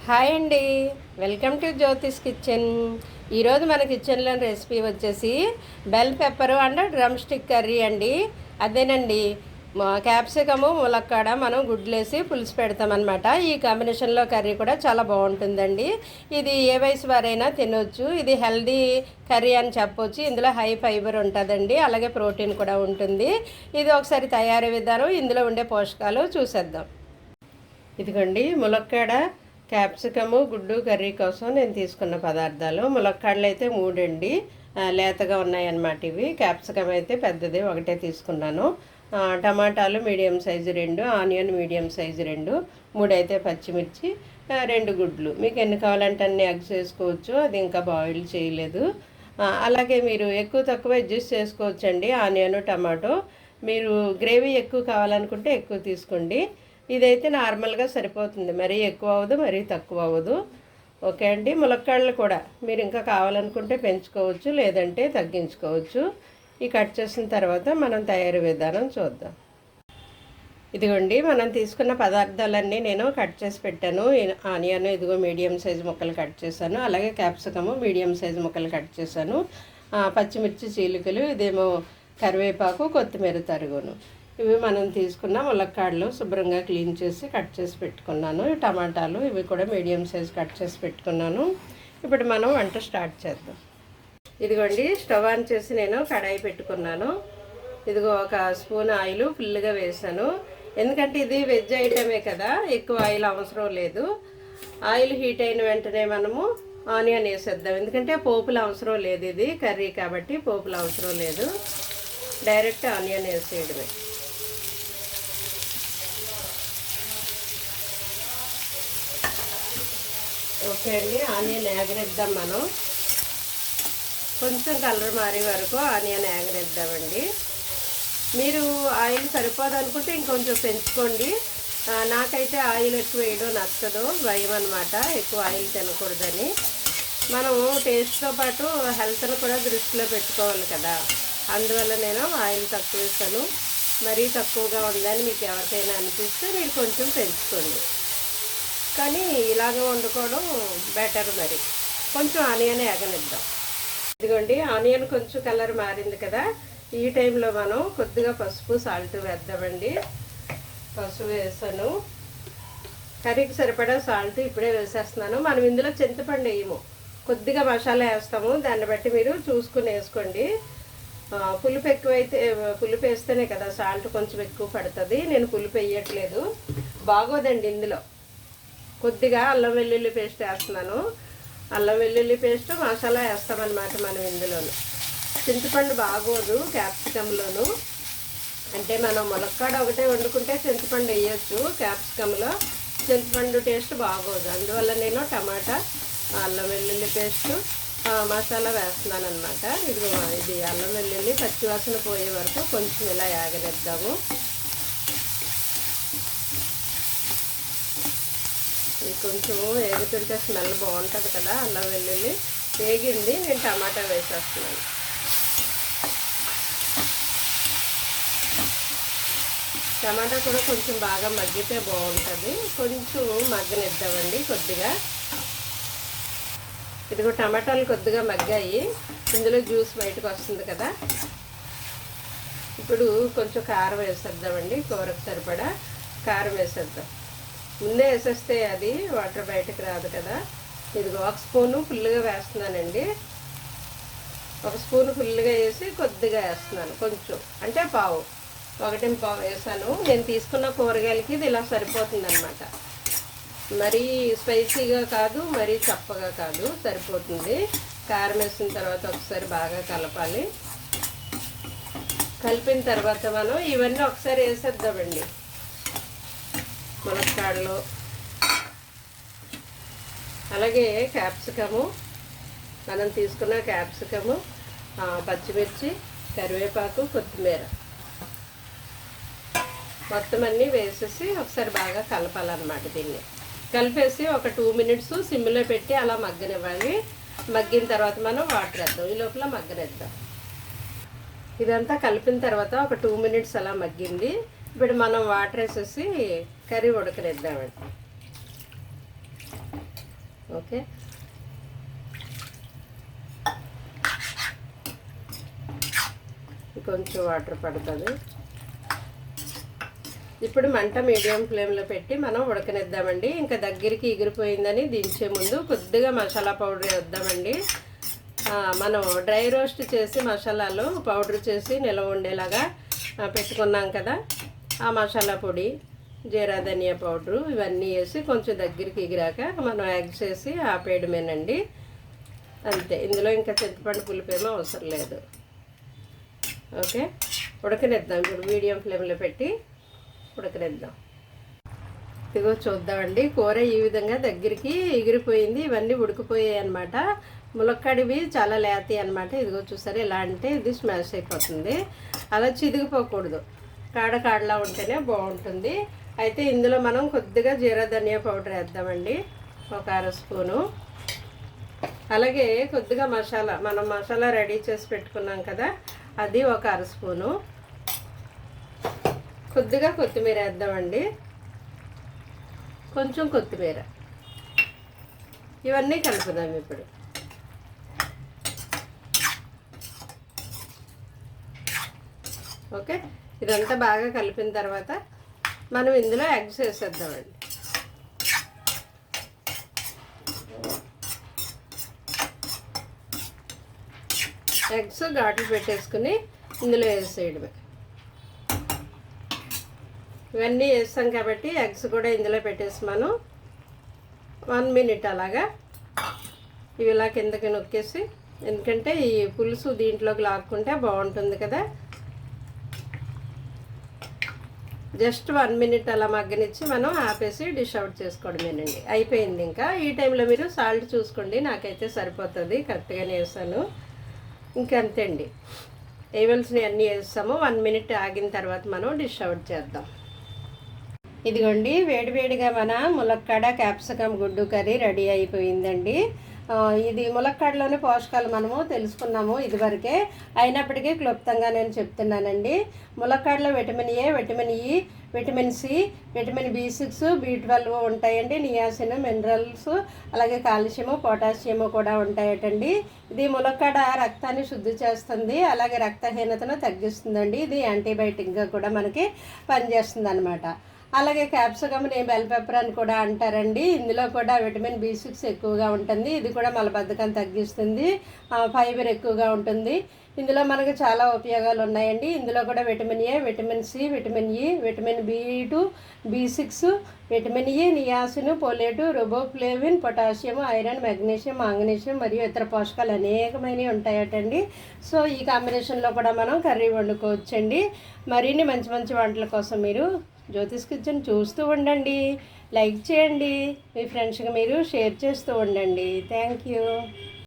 Hi అండి, welcome to Jyothish kitchen. ఈరోజు మన కిచెన్లో రెసిపీ వచ్చేసి bell pepper and drum stick curry అండి. అదేనండి, క్యాప్సికము ములక్కాడ మనం గుడ్లేసి పులుసు పెడతామన్నమాట. ఈ కాంబినేషన్లో కర్రీ కూడా చాలా బాగుంటుందండి. ఇది ఏ వయసు వారైనా తినొచ్చు. ఇది హెల్దీ కర్రీ అని చెప్పొచ్చు. ఇందులో హై ఫైబర్ ఉంటుందండి, అలాగే ప్రోటీన్ కూడా ఉంటుంది. ఇది ఒకసారి తయారీ విధానం, ఇందులో ఉండే పోషకాలు చూసేద్దాం. ఇదిగోండి ములక్కాడ క్యాప్సికము గుడ్డు కర్రీ కోసం నేను తీసుకున్న పదార్థాలు. ములక్కాడలు అయితే 3 అండి, లేతగా ఉన్నాయన్నమాట. ఇవి క్యాప్సికమ్ అయితే పెద్దది ఒకటే తీసుకున్నాను. టమాటాలు medium size 2, onion medium size 2, 3 అయితే పచ్చిమిర్చి, 2 గుడ్లు. మీకు ఎన్ని కావాలంటే అన్ని ఎగ్స్ వేసుకోవచ్చు, అది ఇంకా బాయిల్ చేయలేదు. అలాగే మీరు ఎక్కువ తక్కువ అడ్జస్ట్ చేసుకోవచ్చండి. ఆనియన్ టమాటో మీరు గ్రేవీ ఎక్కువ కావాలనుకుంటే ఎక్కువ తీసుకోండి. ఇదైతే నార్మల్గా సరిపోతుంది, మరీ ఎక్కువ అవ్వదు, మరీ తక్కువ అవ్వదు. ఓకే అండి. ములక్కాడలు కూడా మీరు ఇంకా కావాలనుకుంటే పెంచుకోవచ్చు, లేదంటే తగ్గించుకోవచ్చు. ఈ కట్ చేసిన తర్వాత మనం తయారీ విధానం చూద్దాం. ఇదిగోండి, మనం తీసుకున్న పదార్థాలన్నీ నేను కట్ చేసి పెట్టాను. ఆనియన్ ఇదిగో మీడియం సైజు ముక్కలు కట్ చేశాను, అలాగే క్యాప్సికము మీడియం సైజు ముక్కలు కట్ చేశాను. పచ్చిమిర్చి చీలికలు, ఇదేమో కరివేపాకు, కొత్తిమీర తరుగును. ఇవి మనం తీసుకున్న ములక్కాడలు శుభ్రంగా క్లీన్ చేసి కట్ చేసి పెట్టుకున్నాను. టమాటాలు ఇవి కూడా మీడియం సైజ్ కట్ చేసి పెట్టుకున్నాను. ఇప్పుడు మనం వంట స్టార్ట్ చేద్దాం. ఇదిగోండి, స్టవ్ ఆన్ చేసి నేను కడాయి పెట్టుకున్నాను. ఇదిగో 1 స్పూన్ ఆయిల్ ఫుల్గా వేసాను, ఎందుకంటే ఇది వెజ్ ఐటమే కదా, ఎక్కువ ఆయిల్ అవసరం లేదు. ఆయిల్ హీట్ అయిన వెంటనే మనము ఆనియన్ వేసేద్దాం, ఎందుకంటే పోపులు అవసరం లేదు, ఇది కర్రీ కాబట్టి పోపులు అవసరం లేదు. డైరెక్ట్ ఆనియన్ వేసేయడమే. ఓకే అండి, ఆనియన్ ఎగరేద్దాం. మనం కొంచెం కలర్ మారే వరకు ఆనియన్ ఎగరేద్దామండి. మీరు ఆయిల్ సరిపోదనుకుంటే ఇంకొంచెం పెంచుకోండి. నాకైతే ఆయిల్ ఎక్కువ వేయడం నచ్చదు, భయం అనమాట, ఎక్కువ ఆయిల్ తినకూడదని. మనం టేస్ట్తో పాటు హెల్త్ను కూడా దృష్టిలో పెట్టుకోవాలి కదా, అందువల్ల నేను ఆయిల్ తక్కువ వేస్తాను. మరీ తక్కువగా ఉందని మీకు ఎవరికైనా అనిపిస్తే మీరు కొంచెం పెంచుకోండి, కానీ ఇలాగ వండుకోవడం బెటర్. మరి కొంచెం ఆనియన్ ఎగనిద్దాం. ఇదిగోండి, ఆనియన్ కొంచెం కలర్ మారింది కదా, ఈ టైంలో మనం కొద్దిగా పసుపు సాల్ట్ వేద్దామండి. పసుపు వేసాను, కర్రీకి సరిపడా సాల్ట్ ఇప్పుడే వేసేస్తున్నాను. మనం ఇందులో చింతపండు వేయము, కొద్దిగా మసాలా వేస్తాము, దాన్ని బట్టి మీరు చూసుకుని వేసుకోండి. పులుపు ఎక్కువైతే, పులుపు వేస్తేనే కదా సాల్ట్ కొంచెం ఎక్కువ పడుతుంది. నేను పులుపు వేయట్లేదు, బాగోదండి. ఇందులో కొద్దిగా అల్లం వెల్లుల్లి పేస్ట్ వేస్తున్నాను. అల్లం వెల్లుల్లి పేస్ట్ మసాలా వేస్తామన్నమాట మనం ఇందులోను. చింతపండు బాగోదు క్యాప్సికంలోను, అంటే మనం ములక్కాడ ఒకటే వండుకుంటే చింతపండు వేయచ్చు, క్యాప్సికంలో చింతపండు టేస్ట్ బాగోదు. అందువల్ల నేను టమాటా, అల్లం వెల్లుల్లి పేస్ట్, మసాలా వేస్తున్నాను అనమాట. ఇది అల్లం వెల్లుల్లి పచ్చివాసన పోయే వరకు కొంచెం ఇలా యాగనిద్దాము. కొంచెం వేగుతుంటే స్మెల్ బాగుంటుంది కదా, అల్లం వెల్లుల్లి వేగింది. నేను టమాటా వేసేస్తున్నాను. టమాటా కూడా కొంచెం బాగా మగ్గితే బాగుంటుంది, కొంచెం మగ్గనిద్దామండి కొద్దిగా. ఇదిగో టమాటాలు కొద్దిగా మగ్గాయి, ఇందులో జ్యూస్ బయటకు వస్తుంది కదా. ఇప్పుడు కొంచెం కారం వేసేద్దామండి, కూరకు సరిపడా కారం వేసేద్దాం. ముందే వేసేస్తే అది వాటర్ బయటకు రాదు కదా. ఇదిగో 1 స్పూను ఫుల్గా వేస్తున్నానండి. 1 స్పూను ఫుల్గా వేసి కొద్దిగా వేస్తున్నాను, కొంచెం అంటే పావు, 1 పావు వేసాను. నేను తీసుకున్న కూరగాయలకి ఇది ఇలా సరిపోతుంది అనమాట. మరీ స్పైసీగా కాదు, మరీ చప్పగా కాదు, సరిపోతుంది. కారం వేసిన తర్వాత ఒకసారి బాగా కలపాలి. కలిపిన తర్వాత మనం ఇవన్నీ ఒకసారి వేసేద్దామండి. ములక్కాడలు, అలాగే క్యాప్సికము, మనం తీసుకున్న క్యాప్సికము, పచ్చిమిర్చి, కరివేపాకు, కొత్తిమీర మొత్తం అన్నీ వేసేసి ఒకసారి బాగా కలపాలన్నమాట. దీన్ని కలిపేసి ఒక 2 మినిట్స్ సిమ్లో పెట్టి అలా మగ్గనివ్వాలి. మగ్గిన తర్వాత మనం వాటర్ వేద్దాం, ఈ లోపల మగ్గనిద్దాం. ఇదంతా కలిపిన తర్వాత ఒక 2 మినిట్స్ అలా మగ్గింది. ఇప్పుడు మనం వాటర్ వేసేసి కర్రీ ఉడకనిద్దామండి. ఓకే, కొంచెం వాటర్ పడుతుంది. ఇప్పుడు మంట మీడియం ఫ్లేమ్లో పెట్టి మనం ఉడకనిద్దామండి. ఇంకా దగ్గరికి ఎగిరిపోయిందని దించే ముందు కొద్దిగా మసాలా పౌడర్ వేద్దామండి. మనం డ్రై రోస్ట్ చేసి మసాలాలు పౌడర్ చేసి నిల్వ ఉండేలాగా పెట్టుకున్నాం కదా, ఆ మసాలా పొడి, జీరా ధనియా పౌడరు ఇవన్నీ వేసి కొంచెం దగ్గరికి ఎగిరాక మనం ఎగ్స్ వేసి ఆపేయడమేనండి. అంతే, ఇందులో ఇంకా చింతపండు పులుపేమో అవసరం లేదు. ఓకే, ఉడకనిద్దాం. ఇప్పుడు మీడియం ఫ్లేమ్లో పెట్టి ఉడకనిద్దాం. ఇదిగో చూద్దామండి, కూర ఈ విధంగా దగ్గరికి ఎగిరిపోయింది. ఇవన్నీ ఉడికిపోయాయి అన్నమాట. ములక్కాడివి చాలా లేతాయి అన్నమాట. ఇదిగో చూసారు, ఎలా అంటే ఇది స్మాష్ అయిపోతుంది. అలా చిదిగిపోకూడదు, కాడలా ఉంటేనే బాగుంటుంది. అయితే ఇందులో మనం కొద్దిగా జీరా ధనియా పౌడర్ వేద్దామండి, ఒక 1/2 స్పూను. అలాగే కొద్దిగా మనం మసాలా రెడీ చేసి పెట్టుకున్నాం కదా, అది ఒక 1/2 స్పూను. కొద్దిగా కొత్తిమీర వేద్దామండి, కొంచెం కొత్తిమీర. ఇవన్నీ కలుపుదాం ఇప్పుడు. ఓకే, ఇదంతా బాగా కలిపిన తర్వాత మనం ఇందులో ఎగ్స్ వేసేద్దామండి. ఎగ్స్ ఘాట్లు పెట్టేసుకుని ఇందులో వేసేయడమే. ఇవన్నీ వేస్తాం కాబట్టి ఎగ్స్ కూడా ఇందులో పెట్టేసి మనం 1 మినిట్ అలాగా ఇవి ఇలా కిందకి నొక్కేసి, ఎందుకంటే ఈ పులుసు దీంట్లోకి లాక్కుంటే బాగుంటుంది కదా. జస్ట్ 1 మినిట్ అలా మగ్గనిచ్చి మనం ఆపేసి డిష్ అవుట్ చేసుకోవడమేనండి. అయిపోయింది. ఇంకా ఈ టైంలో మీరు సాల్ట్ చూసుకోండి, నాకైతే సరిపోతుంది, కరెక్ట్గానే వేసాను. ఇంకంతే అండి, వేయవలసినవి అన్నీ వేస్తాము. 1 మినిట్ ఆగిన తర్వాత మనం డిష్ అవుట్ చేద్దాం. ఇదిగోండి, వేడివేడిగా మన ములక్కాడ క్యాప్సికమ్ గుడ్డు కర్రీ రెడీ అయిపోయిందండి. ఇది ములక్కాడలోని పోషకాలు మనము తెలుసుకున్నాము ఇదివరకే, అయినప్పటికీ క్లుప్తంగా నేను చెప్తున్నానండి. ములక్కాడలో vitamin A, vitamin E, vitamin C, vitamin B6, B12 ఉంటాయండి. నియాసిన్, మినరల్స్, అలాగే కాల్షియము, పొటాషియము కూడా ఉంటాయటండి. ఇది ములక్కాడ రక్తాన్ని శుద్ధి చేస్తుంది, అలాగే రక్తహీనతను తగ్గిస్తుందండి. ఇది యాంటీబయాటిక్గా కూడా మనకి పనిచేస్తుంది అన్నమాట. అలాగే క్యాప్సికమ్ని బెల్ పెప్పర్ అని కూడా అంటారండి. ఇందులో కూడా విటమిన్ B6 ఎక్కువగా ఉంటుంది. ఇది కూడా మలబద్ధకం తగ్గిస్తుంది, ఫైబర్ ఎక్కువగా ఉంటుంది. ఇందులో మనకు చాలా ఉపయోగాలు ఉన్నాయండి. ఇందులో కూడా vitamin A, vitamin C, vitamin E, vitamin B2, B6, vitamin E, niacin, folate, riboflavin, potassium, iron, magnesium, manganese మరియు ఇతర పోషకాలు అనేకమైనవి ఉంటాయటండి. సో ఈ కాంబినేషన్లో కూడా మనం కర్రీ వండుకోవచ్చండి. మరిన్ని మంచి మంచి వంటల కోసం మీరు జ్యోతిష్ కిచెన్ చూస్తూ ఉండండి, లైక్ చేయండి, మీ ఫ్రెండ్స్కి మీరు షేర్ చేస్తూ ఉండండి. Thank you.